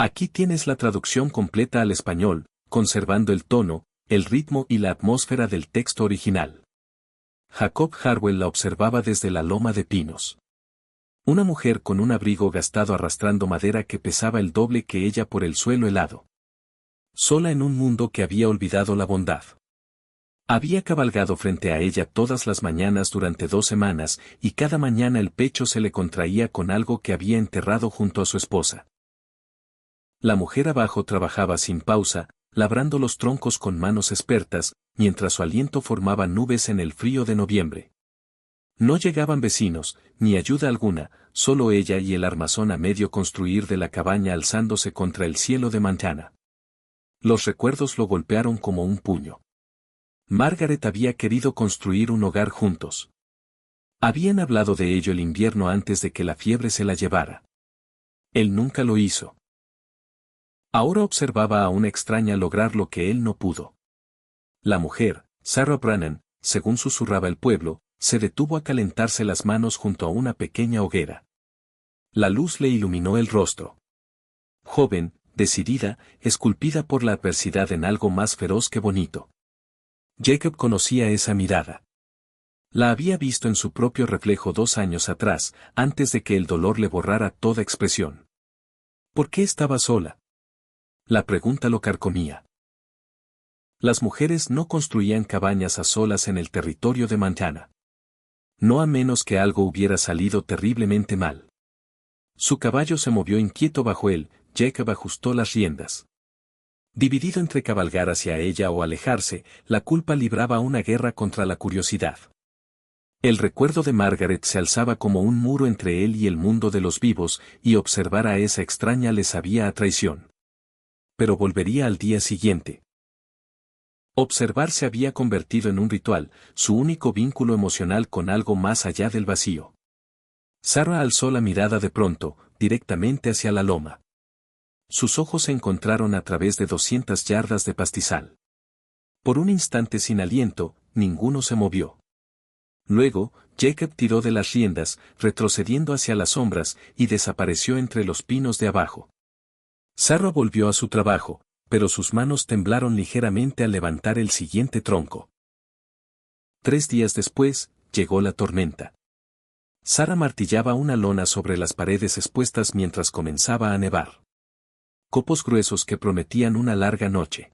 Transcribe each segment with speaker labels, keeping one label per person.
Speaker 1: Aquí tienes la traducción completa al español, conservando el tono, el ritmo y la atmósfera del texto original. Jacob Harwell la observaba desde la loma de pinos. Una mujer con un abrigo gastado arrastrando madera que pesaba el doble que ella por el suelo helado. Sola en un mundo que había olvidado la bondad. Había cabalgado frente a ella todas las mañanas durante 2 semanas y cada mañana el pecho se le contraía con algo que había enterrado junto a su esposa. La mujer abajo trabajaba sin pausa, labrando los troncos con manos expertas, mientras su aliento formaba nubes en el frío de noviembre. No llegaban vecinos, ni ayuda alguna, solo ella y el armazón a medio construir de la cabaña alzándose contra el cielo de Montana. Los recuerdos lo golpearon como un puño. Margaret había querido construir un hogar juntos. Habían hablado de ello el invierno antes de que la fiebre se la llevara. Él nunca lo hizo. Ahora observaba a una extraña lograr lo que él no pudo. La mujer, Sarah Brannan, según susurraba el pueblo, se detuvo a calentarse las manos junto a una pequeña hoguera. La luz le iluminó el rostro. Joven, decidida, esculpida por la adversidad en algo más feroz que bonito. Jacob conocía esa mirada. La había visto en su propio reflejo 2 años atrás, antes de que el dolor le borrara toda expresión. ¿Por qué estaba sola? La pregunta lo carcomía. Las mujeres no construían cabañas a solas en el territorio de Montana. No a menos que algo hubiera salido terriblemente mal. Su caballo se movió inquieto bajo él, Jacob ajustó las riendas. Dividido entre cabalgar hacia ella o alejarse, la culpa libraba una guerra contra la curiosidad. El recuerdo de Margaret se alzaba como un muro entre él y el mundo de los vivos, y observar a esa extraña le sabía a traición. Pero volvería al día siguiente. Observar se había convertido en un ritual, su único vínculo emocional con algo más allá del vacío. Sarah alzó la mirada de pronto, directamente hacia la loma. Sus ojos se encontraron a través de 200 yardas de pastizal. Por un instante sin aliento, ninguno se movió. Luego, Jacob tiró de las riendas, retrocediendo hacia las sombras, y desapareció entre los pinos de abajo. Sarah volvió a su trabajo, pero sus manos temblaron ligeramente al levantar el siguiente tronco. 3 días después, llegó la tormenta. Sarah martillaba una lona sobre las paredes expuestas mientras comenzaba a nevar. Copos gruesos que prometían una larga noche.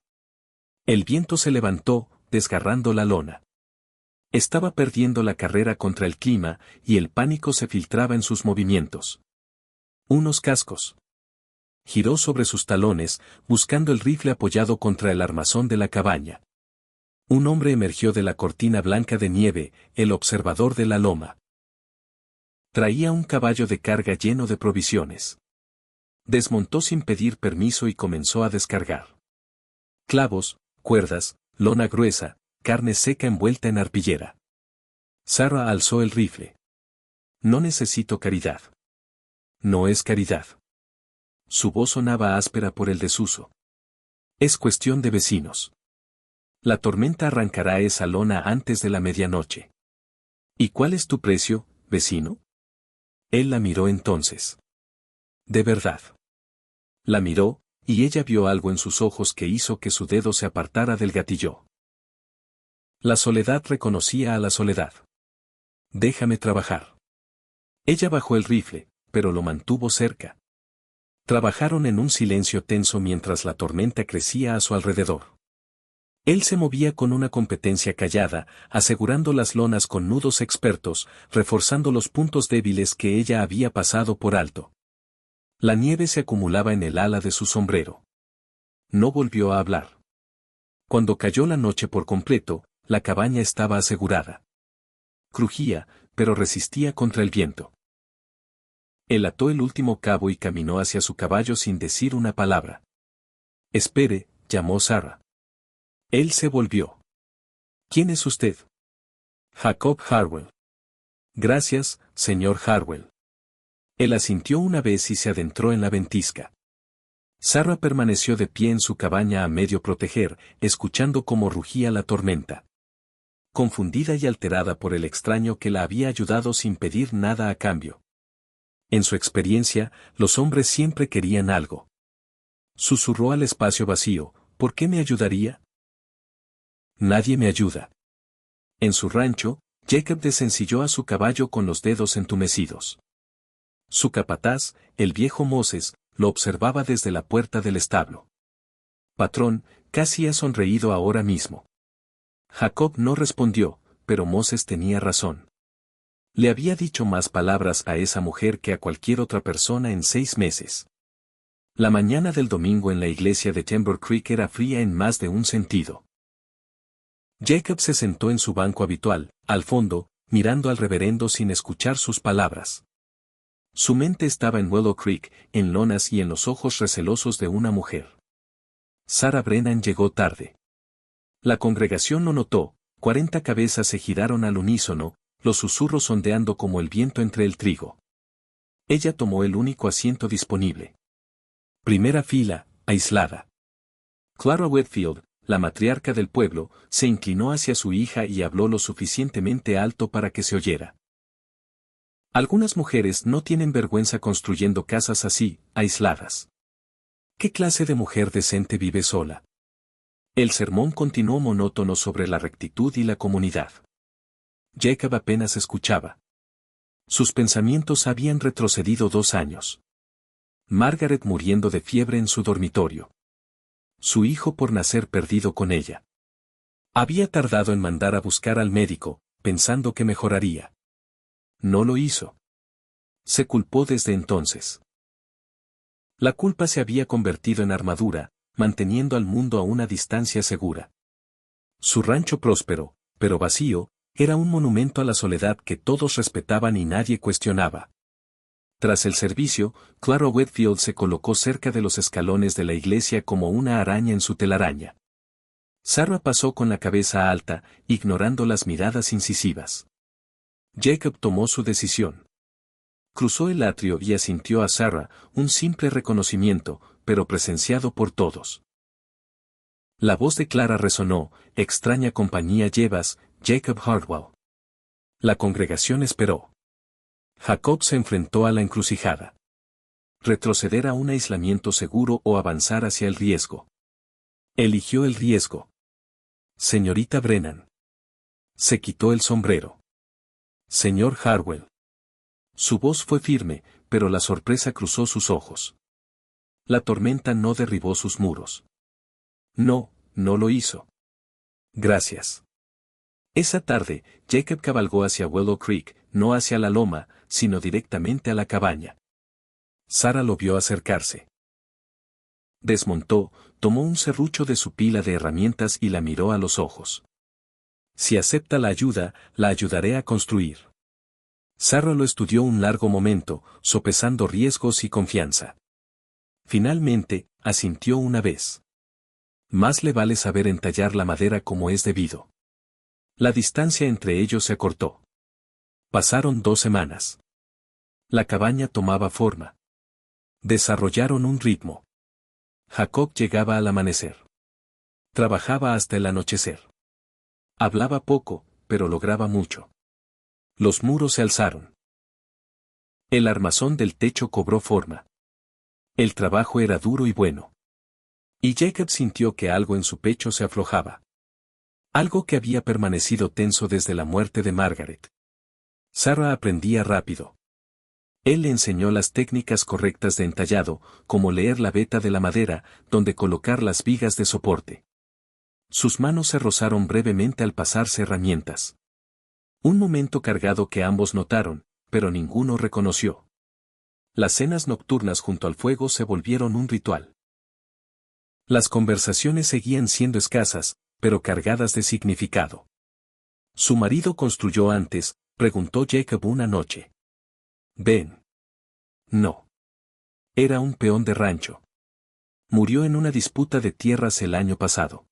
Speaker 1: El viento se levantó, desgarrando la lona. Estaba perdiendo la carrera contra el clima, y el pánico se filtraba en sus movimientos. Unos cascos. Giró sobre sus talones, buscando el rifle apoyado contra el armazón de la cabaña. Un hombre emergió de la cortina blanca de nieve, el observador de la loma. Traía un caballo de carga lleno de provisiones. Desmontó sin pedir permiso y comenzó a descargar. Clavos, cuerdas, lona gruesa, carne seca envuelta en arpillera. Sarah alzó el rifle. No necesito caridad. No es caridad. Su voz sonaba áspera por el desuso. Es cuestión de vecinos. La tormenta arrancará esa lona antes de la medianoche. ¿Y cuál es tu precio, vecino? Él la miró entonces. De verdad. La miró, y ella vio algo en sus ojos que hizo que su dedo se apartara del gatillo. La soledad reconocía a la soledad. Déjame trabajar. Ella bajó el rifle, pero lo mantuvo cerca. Trabajaron en un silencio tenso mientras la tormenta crecía a su alrededor. Él se movía con una competencia callada, asegurando las lonas con nudos expertos, reforzando los puntos débiles que ella había pasado por alto. La nieve se acumulaba en el ala de su sombrero. No volvió a hablar. Cuando cayó la noche por completo, la cabaña estaba asegurada. Crujía, pero resistía contra el viento. Él ató el último cabo y caminó hacia su caballo sin decir una palabra. Espere, llamó Sarah. Él se volvió. ¿Quién es usted? Jacob Harwell. Gracias, señor Harwell. Él asintió una vez y se adentró en la ventisca. Sarah permaneció de pie en su cabaña a medio proteger, escuchando cómo rugía la tormenta. Confundida y alterada por el extraño que la había ayudado sin pedir nada a cambio. En su experiencia, los hombres siempre querían algo. Susurró al espacio vacío, ¿por qué me ayudaría? Nadie me ayuda. En su rancho, Jacob desencilló a su caballo con los dedos entumecidos. Su capataz, el viejo Moses, lo observaba desde la puerta del establo. Patrón, casi ha sonreído ahora mismo. Jacob no respondió, pero Moses tenía razón. Le había dicho más palabras a esa mujer que a cualquier otra persona en 6 meses. La mañana del domingo en la iglesia de Timber Creek era fría en más de un sentido. Jacob se sentó en su banco habitual, al fondo, mirando al reverendo sin escuchar sus palabras. Su mente estaba en Willow Creek, en lonas y en los ojos recelosos de una mujer. Sarah Brennan llegó tarde. La congregación lo notó, 40 cabezas se giraron al unísono, los susurros ondeando como el viento entre el trigo. Ella tomó el único asiento disponible. Primera fila, aislada. Clara Whitfield, la matriarca del pueblo, se inclinó hacia su hija y habló lo suficientemente alto para que se oyera. Algunas mujeres no tienen vergüenza construyendo casas así, aisladas. ¿Qué clase de mujer decente vive sola? El sermón continuó monótono sobre la rectitud y la comunidad. Jacob apenas escuchaba. Sus pensamientos habían retrocedido 2 años. Margaret muriendo de fiebre en su dormitorio. Su hijo por nacer perdido con ella. Había tardado en mandar a buscar al médico, pensando que mejoraría. No lo hizo. Se culpó desde entonces. La culpa se había convertido en armadura, manteniendo al mundo a una distancia segura. Su rancho próspero, pero vacío, era un monumento a la soledad que todos respetaban y nadie cuestionaba. Tras el servicio, Clara Whitfield se colocó cerca de los escalones de la iglesia como una araña en su telaraña. Sarah pasó con la cabeza alta, ignorando las miradas incisivas. Jacob tomó su decisión. Cruzó el atrio y asintió a Sarah, un simple reconocimiento, pero presenciado por todos. La voz de Clara resonó, extraña compañía llevas, Jacob Hardwell. La congregación esperó. Jacob se enfrentó a la encrucijada. Retroceder a un aislamiento seguro o avanzar hacia el riesgo. Eligió el riesgo. Señorita Brennan. Se quitó el sombrero. Señor Hardwell. Su voz fue firme, pero la sorpresa cruzó sus ojos. La tormenta no derribó sus muros. No, no lo hizo. Gracias. Esa tarde, Jacob cabalgó hacia Willow Creek, no hacia la loma, sino directamente a la cabaña. Sarah lo vio acercarse. Desmontó, tomó un serrucho de su pila de herramientas y la miró a los ojos. Si acepta la ayuda, la ayudaré a construir. Sarah lo estudió un largo momento, sopesando riesgos y confianza. Finalmente, asintió una vez. Más le vale saber entallar la madera como es debido. La distancia entre ellos se acortó. Pasaron 2 semanas. La cabaña tomaba forma. Desarrollaron un ritmo. Jacob llegaba al amanecer. Trabajaba hasta el anochecer. Hablaba poco, pero lograba mucho. Los muros se alzaron. El armazón del techo cobró forma. El trabajo era duro y bueno. Y Jacob sintió que algo en su pecho se aflojaba. Algo que había permanecido tenso desde la muerte de Margaret. Sarah aprendía rápido. Él le enseñó las técnicas correctas de entallado, como leer la veta de la madera, donde colocar las vigas de soporte. Sus manos se rozaron brevemente al pasarse herramientas. Un momento cargado que ambos notaron, pero ninguno reconoció. Las cenas nocturnas junto al fuego se volvieron un ritual. Las conversaciones seguían siendo escasas, pero cargadas de significado. ¿Su marido construyó antes?, preguntó Jacob una noche. Ben. No. Era un peón de rancho. Murió en una disputa de tierras el año pasado.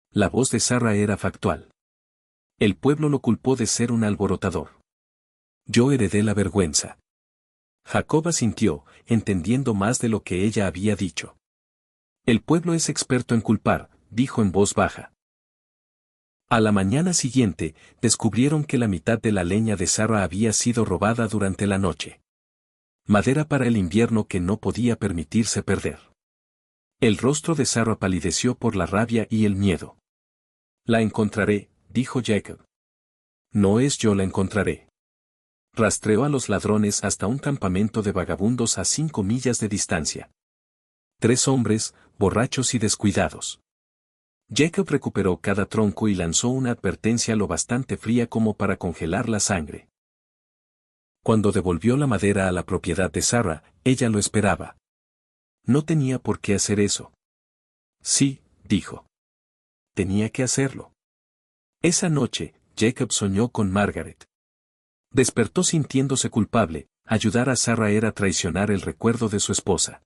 Speaker 1: La voz de Sarah era factual. El pueblo lo culpó de ser un alborotador. Yo heredé la vergüenza. Jacob asintió, entendiendo más de lo que ella había dicho. El pueblo es experto en culpar, dijo en voz baja. A la mañana siguiente, descubrieron que la mitad de la leña de Sarah había sido robada durante la noche. Madera para el invierno que no podía permitirse perder. El rostro de Sarah palideció por la rabia y el miedo. La encontraré, dijo Jacob. No es yo la encontraré. Rastreó a los ladrones hasta un campamento de vagabundos a 5 millas de distancia. 3 hombres, borrachos y descuidados. Jacob recuperó cada tronco y lanzó una advertencia lo bastante fría como para congelar la sangre. Cuando devolvió la madera a la propiedad de Sarah, ella lo esperaba. No tenía por qué hacer eso. Sí, dijo. Tenía que hacerlo. Esa noche, Jacob soñó con Margaret. Despertó sintiéndose culpable, ayudar a Sarah era traicionar el recuerdo de su esposa.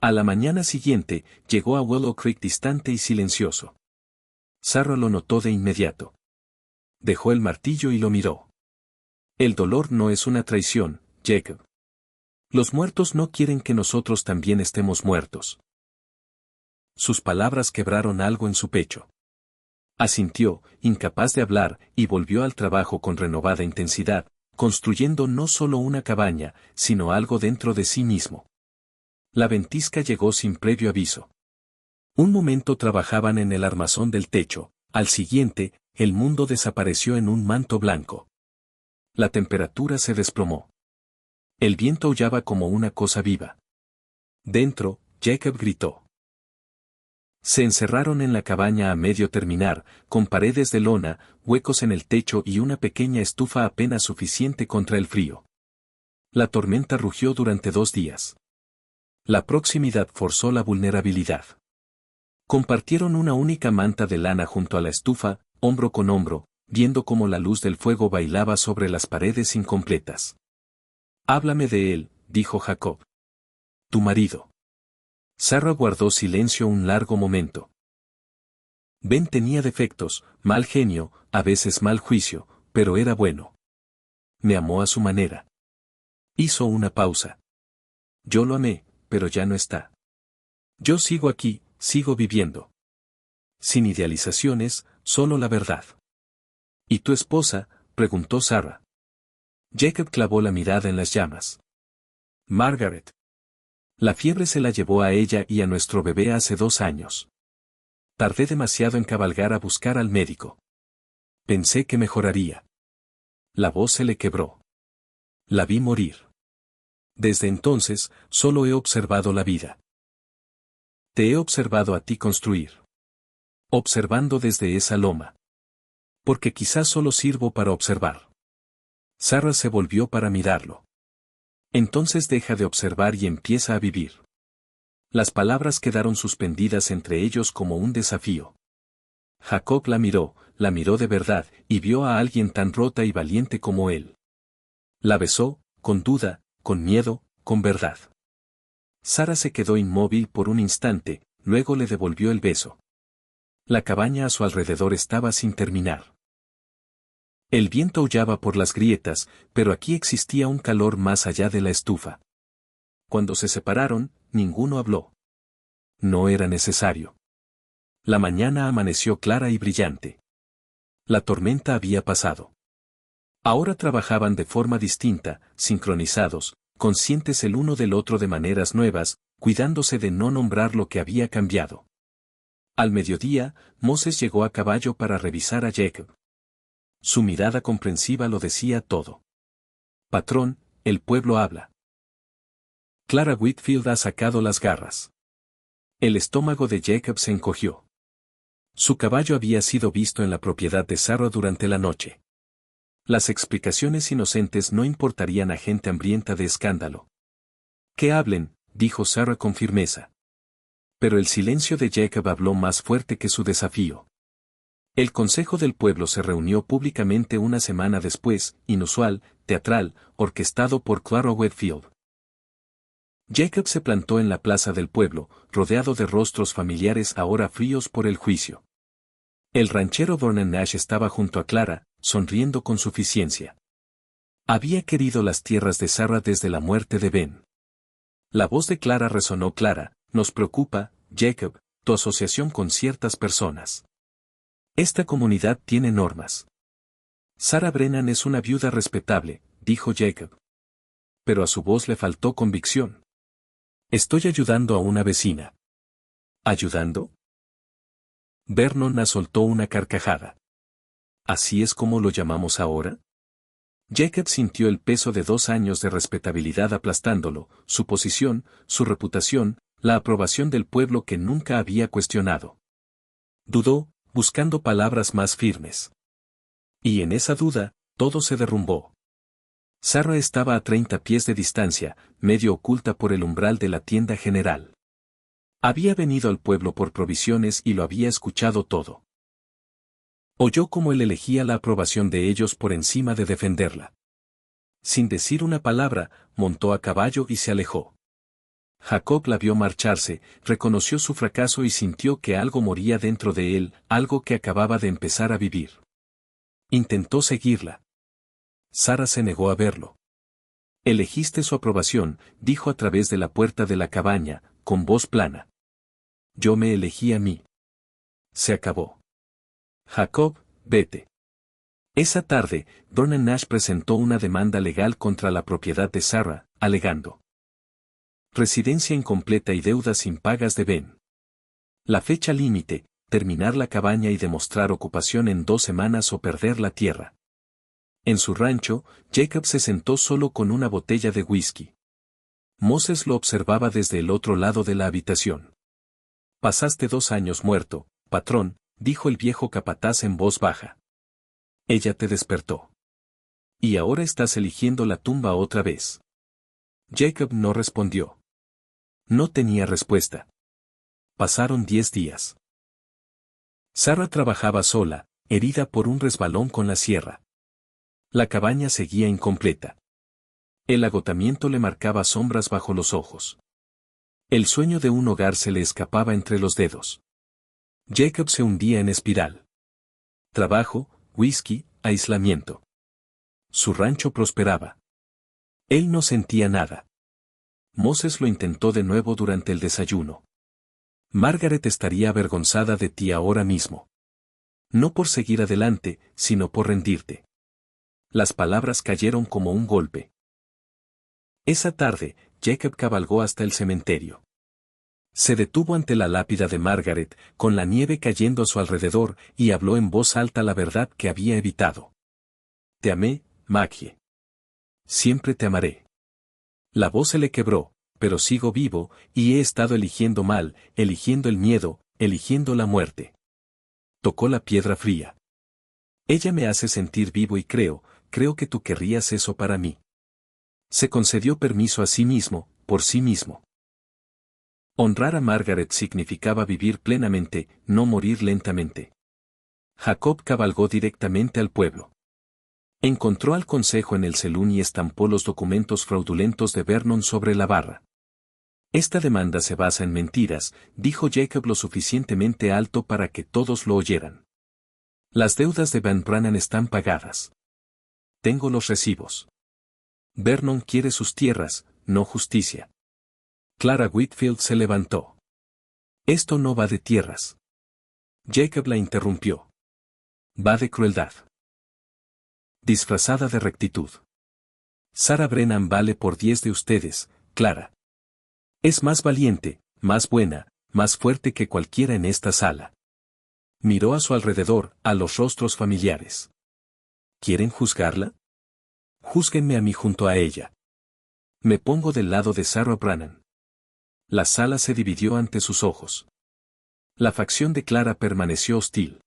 Speaker 1: A la mañana siguiente, llegó a Willow Creek distante y silencioso. Sarah lo notó de inmediato. Dejó el martillo y lo miró. El dolor no es una traición, Jacob. Los muertos no quieren que nosotros también estemos muertos. Sus palabras quebraron algo en su pecho. Asintió, incapaz de hablar, y volvió al trabajo con renovada intensidad, construyendo no solo una cabaña, sino algo dentro de sí mismo. La ventisca llegó sin previo aviso. Un momento trabajaban en el armazón del techo, al siguiente, el mundo desapareció en un manto blanco. La temperatura se desplomó. El viento aullaba como una cosa viva. Dentro, Jacob gritó. Se encerraron en la cabaña a medio terminar, con paredes de lona, huecos en el techo y una pequeña estufa apenas suficiente contra el frío. La tormenta rugió durante 2 días. La proximidad forzó la vulnerabilidad. Compartieron una única manta de lana junto a la estufa, hombro con hombro, viendo cómo la luz del fuego bailaba sobre las paredes incompletas. Háblame de él, dijo Jacob. Tu marido. Sarah guardó silencio un largo momento. Ben tenía defectos, mal genio, a veces mal juicio, pero era bueno. Me amó a su manera. Hizo una pausa. Yo lo amé, pero ya no está. Yo sigo aquí, sigo viviendo. Sin idealizaciones, solo la verdad. ¿Y tu esposa?, preguntó Sarah. Jacob clavó la mirada en las llamas. Margaret. La fiebre se la llevó a ella y a nuestro bebé hace 2 años. Tardé demasiado en cabalgar a buscar al médico. Pensé que mejoraría. La voz se le quebró. La vi morir. Desde entonces, solo he observado la vida. Te he observado a ti construir. Observando desde esa loma. Porque quizás solo sirvo para observar. Sarah se volvió para mirarlo. Entonces deja de observar y empieza a vivir. Las palabras quedaron suspendidas entre ellos como un desafío. Jacob la miró de verdad, y vio a alguien tan rota y valiente como él. La besó, con duda, con miedo, con verdad. Sarah se quedó inmóvil por un instante, luego le devolvió el beso. La cabaña a su alrededor estaba sin terminar. El viento aullaba por las grietas, pero aquí existía un calor más allá de la estufa. Cuando se separaron, ninguno habló. No era necesario. La mañana amaneció clara y brillante. La tormenta había pasado. Ahora trabajaban de forma distinta, sincronizados, conscientes el uno del otro de maneras nuevas, cuidándose de no nombrar lo que había cambiado. Al mediodía, Moses llegó a caballo para revisar a Jacob. Su mirada comprensiva lo decía todo. Patrón, el pueblo habla. Clara Whitfield ha sacado las garras. El estómago de Jacob se encogió. Su caballo había sido visto en la propiedad de Sarah durante la noche. Las explicaciones inocentes no importarían a gente hambrienta de escándalo. Que hablen, dijo Sarah con firmeza. Pero el silencio de Jacob habló más fuerte que su desafío. El Consejo del Pueblo se reunió públicamente una semana después, inusual, teatral, orquestado por Clara Whitfield. Jacob se plantó en la plaza del pueblo, rodeado de rostros familiares ahora fríos por el juicio. El ranchero Vernon Nash estaba junto a Clara, sonriendo con suficiencia. Había querido las tierras de Sarah desde la muerte de Ben. La voz de Clara resonó clara: nos preocupa, Jacob, tu asociación con ciertas personas. Esta comunidad tiene normas. Sarah Brennan es una viuda respetable, dijo Jacob. Pero a su voz le faltó convicción. Estoy ayudando a una vecina. ¿Ayudando? Vernon soltó una carcajada. ¿Así es como lo llamamos ahora? Jacob sintió el peso de 2 años de respetabilidad aplastándolo, su posición, su reputación, la aprobación del pueblo que nunca había cuestionado. Dudó, buscando palabras más firmes. Y en esa duda, todo se derrumbó. Sarah estaba a 30 pies de distancia, medio oculta por el umbral de la tienda general. Había venido al pueblo por provisiones y lo había escuchado todo. Oyó cómo él elegía la aprobación de ellos por encima de defenderla. Sin decir una palabra, montó a caballo y se alejó. Jacob la vio marcharse, reconoció su fracaso y sintió que algo moría dentro de él, algo que acababa de empezar a vivir. Intentó seguirla. Sarah se negó a verlo. Elegiste su aprobación, dijo a través de la puerta de la cabaña, con voz plana. Yo me elegí a mí. Se acabó. Jacob, vete. Esa tarde, Vernon Nash presentó una demanda legal contra la propiedad de Sarah, alegando residencia incompleta y deudas impagas de Ben. La fecha límite, terminar la cabaña y demostrar ocupación en 2 semanas o perder la tierra. En su rancho, Jacob se sentó solo con una botella de whisky. Moses lo observaba desde el otro lado de la habitación. Pasaste 2 años muerto, patrón, dijo el viejo capataz en voz baja. Ella te despertó. Y ahora estás eligiendo la tumba otra vez. Jacob no respondió. No tenía respuesta. Pasaron 10 días. Sarah trabajaba sola, herida por un resbalón con la sierra. La cabaña seguía incompleta. El agotamiento le marcaba sombras bajo los ojos. El sueño de un hogar se le escapaba entre los dedos. Jacob se hundía en espiral. Trabajo, whisky, aislamiento. Su rancho prosperaba. Él no sentía nada. Moses lo intentó de nuevo durante el desayuno. Margaret estaría avergonzada de ti ahora mismo. No por seguir adelante, sino por rendirte. Las palabras cayeron como un golpe. Esa tarde, Jacob cabalgó hasta el cementerio. Se detuvo ante la lápida de Margaret, con la nieve cayendo a su alrededor, y habló en voz alta la verdad que había evitado. Te amé, Maggie. Siempre te amaré. La voz se le quebró, pero sigo vivo, y he estado eligiendo mal, eligiendo el miedo, eligiendo la muerte. Tocó la piedra fría. Ella me hace sentir vivo y creo que tú querrías eso para mí. Se concedió permiso a sí mismo, por sí mismo. Honrar a Margaret significaba vivir plenamente, no morir lentamente. Jacob cabalgó directamente al pueblo. Encontró al consejo en el celún y estampó los documentos fraudulentos de Vernon sobre la barra. Esta demanda se basa en mentiras, dijo Jacob lo suficientemente alto para que todos lo oyeran. Las deudas de Van Brannan están pagadas. Tengo los recibos. Vernon quiere sus tierras, no justicia. Clara Whitfield se levantó. Esto no va de tierras. Jacob la interrumpió. Va de crueldad. Disfrazada de rectitud. Sarah Brennan vale por 10 de ustedes, Clara. Es más valiente, más buena, más fuerte que cualquiera en esta sala. Miró a su alrededor, a los rostros familiares. ¿Quieren juzgarla? Júzguenme a mí junto a ella. Me pongo del lado de Sarah Brennan. La sala se dividió ante sus ojos. La facción de Clara permaneció hostil.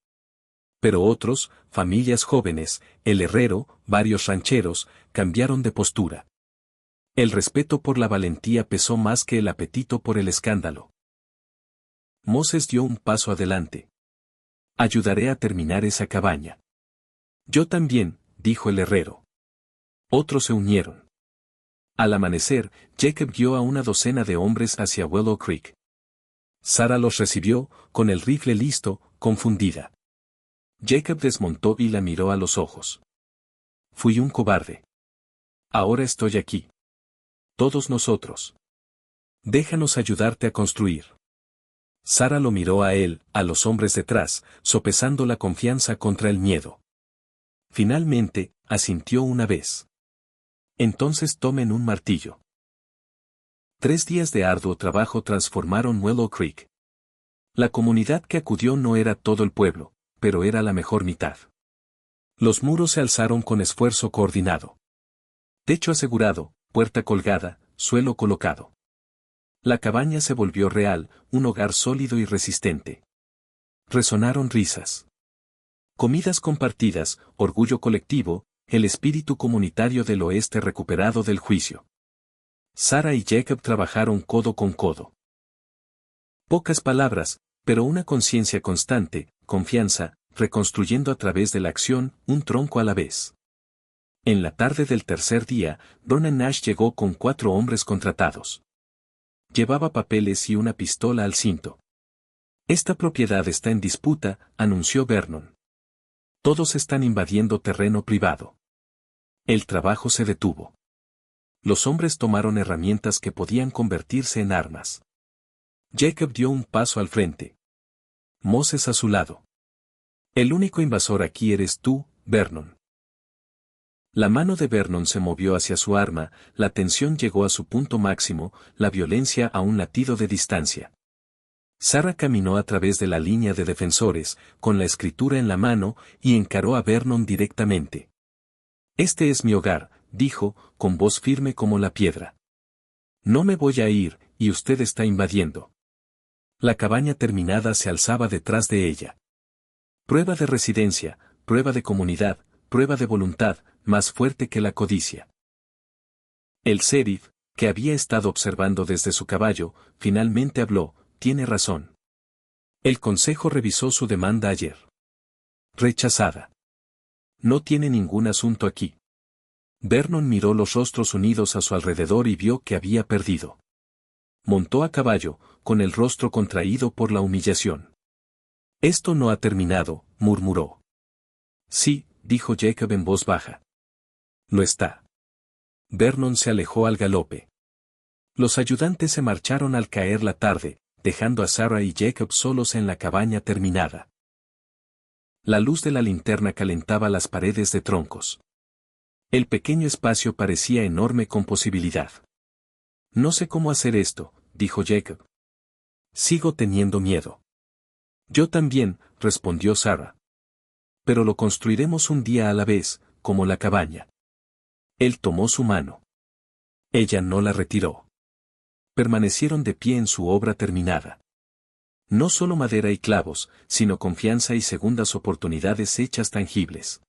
Speaker 1: Pero otros, familias jóvenes, el herrero, varios rancheros, cambiaron de postura. El respeto por la valentía pesó más que el apetito por el escándalo. Moses dio un paso adelante. Ayudaré a terminar esa cabaña. Yo también, dijo el herrero. Otros se unieron. Al amanecer, Jacob guió a una docena de hombres hacia Willow Creek. Sarah los recibió, con el rifle listo, confundida. Jacob desmontó y la miró a los ojos. Fui un cobarde. Ahora estoy aquí. Todos nosotros. Déjanos ayudarte a construir. Sarah lo miró a él, a los hombres detrás, sopesando la confianza contra el miedo. Finalmente, asintió una vez. Entonces tomen un martillo. 3 días de arduo trabajo transformaron Willow Creek. La comunidad que acudió no era todo el pueblo, pero era la mejor mitad. Los muros se alzaron con esfuerzo coordinado. Techo asegurado, puerta colgada, suelo colocado. La cabaña se volvió real, un hogar sólido y resistente. Resonaron risas. Comidas compartidas, orgullo colectivo, el espíritu comunitario del oeste recuperado del juicio. Sarah y Jacob trabajaron codo con codo. Pocas palabras, pero una conciencia constante, confianza, reconstruyendo a través de la acción, un tronco a la vez. En la tarde del tercer día, Ronan Nash llegó con 4 hombres contratados. Llevaba papeles y una pistola al cinto. Esta propiedad está en disputa, anunció Vernon. Todos están invadiendo terreno privado. El trabajo se detuvo. Los hombres tomaron herramientas que podían convertirse en armas. Jacob dio un paso al frente. Moses a su lado. El único invasor aquí eres tú, Vernon. La mano de Vernon se movió hacia su arma, la tensión llegó a su punto máximo, la violencia a un latido de distancia. Sarah caminó a través de la línea de defensores, con la escritura en la mano, y encaró a Vernon directamente. Este es mi hogar, dijo, con voz firme como la piedra. No me voy a ir, y usted está invadiendo. La cabaña terminada se alzaba detrás de ella. Prueba de residencia, prueba de comunidad, prueba de voluntad, más fuerte que la codicia. El sheriff, que había estado observando desde su caballo, finalmente habló, tiene razón. El consejo revisó su demanda ayer. Rechazada. No tiene ningún asunto aquí. Vernon miró los rostros unidos a su alrededor y vio que había perdido. Montó a caballo, con el rostro contraído por la humillación. Esto no ha terminado, murmuró. Sí, dijo Jacob en voz baja. Lo está. Vernon se alejó al galope. Los ayudantes se marcharon al caer la tarde, dejando a Sarah y Jacob solos en la cabaña terminada. La luz de la linterna calentaba las paredes de troncos. El pequeño espacio parecía enorme con posibilidad. No sé cómo hacer esto, dijo Jacob. Sigo teniendo miedo. Yo también, respondió Sarah. Pero lo construiremos un día a la vez, como la cabaña. Él tomó su mano. Ella no la retiró. Permanecieron de pie en su obra terminada. No solo madera y clavos, sino confianza y segundas oportunidades hechas tangibles.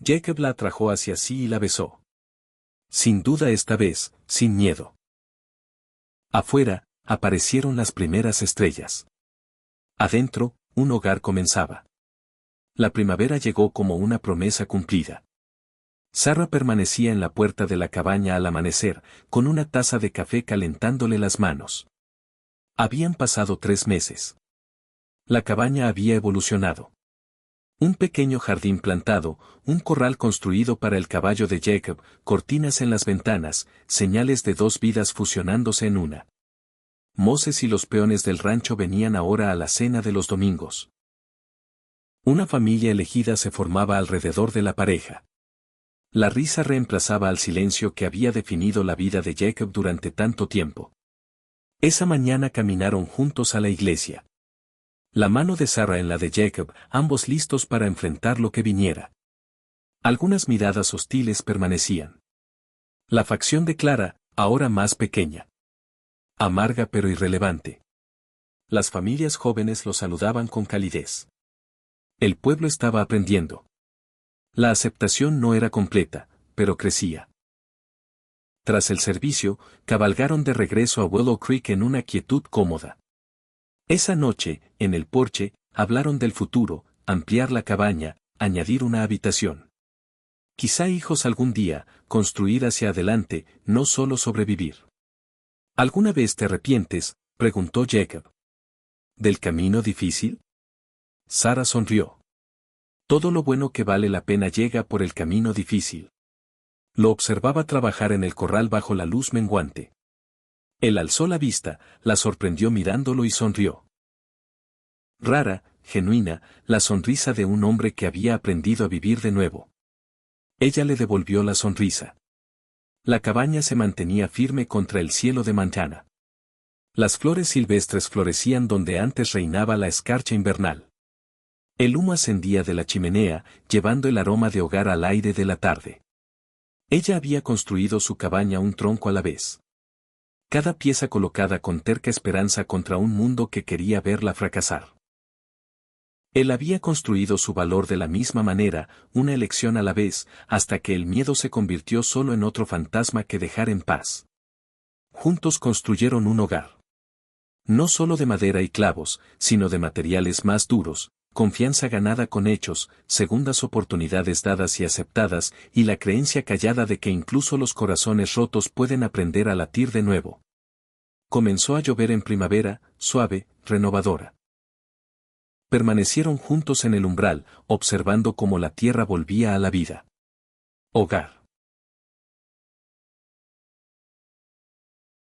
Speaker 1: Jacob la atrajo hacia sí y la besó. Sin duda esta vez, sin miedo. Afuera, aparecieron las primeras estrellas. Adentro, un hogar comenzaba. La primavera llegó como una promesa cumplida. Sarah permanecía en la puerta de la cabaña al amanecer, con una taza de café calentándole las manos. Habían pasado 3 meses. La cabaña había evolucionado. Un pequeño jardín plantado, un corral construido para el caballo de Jacob, cortinas en las ventanas, señales de 2 vidas fusionándose en una. Moses y los peones del rancho venían ahora a la cena de los domingos. Una familia elegida se formaba alrededor de la pareja. La risa reemplazaba al silencio que había definido la vida de Jacob durante tanto tiempo. Esa mañana caminaron juntos a la iglesia. La mano de Sarah en la de Jacob, ambos listos para enfrentar lo que viniera. Algunas miradas hostiles permanecían. La facción de Clara, ahora más pequeña. Amarga pero irrelevante. Las familias jóvenes lo saludaban con calidez. El pueblo estaba aprendiendo. La aceptación no era completa, pero crecía. Tras el servicio, cabalgaron de regreso a Willow Creek en una quietud cómoda. Esa noche, en el porche, hablaron del futuro, ampliar la cabaña, añadir una habitación. Quizá hijos algún día, construir hacia adelante, no solo sobrevivir. ¿Alguna vez te arrepientes?, preguntó Jacob. ¿Del camino difícil? Sarah sonrió. Todo lo bueno que vale la pena llega por el camino difícil. Lo observaba trabajar en el corral bajo la luz menguante. Él alzó la vista, la sorprendió mirándolo y sonrió. Rara, genuina, la sonrisa de un hombre que había aprendido a vivir de nuevo. Ella le devolvió la sonrisa. La cabaña se mantenía firme contra el cielo de Montana. Las flores silvestres florecían donde antes reinaba la escarcha invernal. El humo ascendía de la chimenea, llevando el aroma de hogar al aire de la tarde. Ella había construido su cabaña un tronco a la vez. Cada pieza colocada con terca esperanza contra un mundo que quería verla fracasar. Él había construido su valor de la misma manera, una elección a la vez, hasta que el miedo se convirtió solo en otro fantasma que dejar en paz. Juntos construyeron un hogar. No solo de madera y clavos, sino de materiales más duros, confianza ganada con hechos, segundas oportunidades dadas y aceptadas, y la creencia callada de que incluso los corazones rotos pueden aprender a latir de nuevo. Comenzó a llover en primavera, suave, renovadora. Permanecieron juntos en el umbral, observando cómo la tierra volvía a la vida. Hogar.